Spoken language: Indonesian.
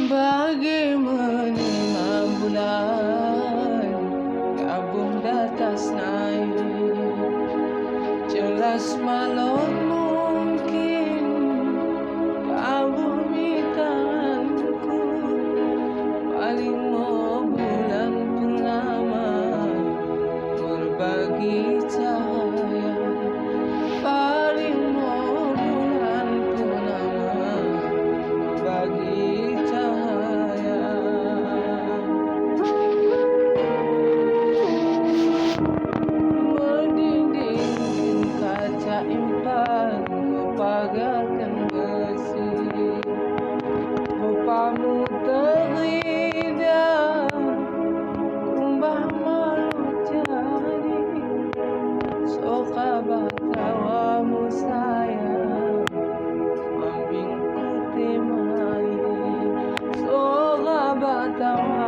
Bagaimana bulan gabung datas naik, jelas malon mungkin kabumi tanganku, paling mau bulan purnama berbagi cahaya, paling mau bulan purnama berbagi cahaya. Mendinding kaca impan mepagarkan besi, rupamu terindah kumbah malu jadi, soka batawamu sayang ambingku temai, soka batawamu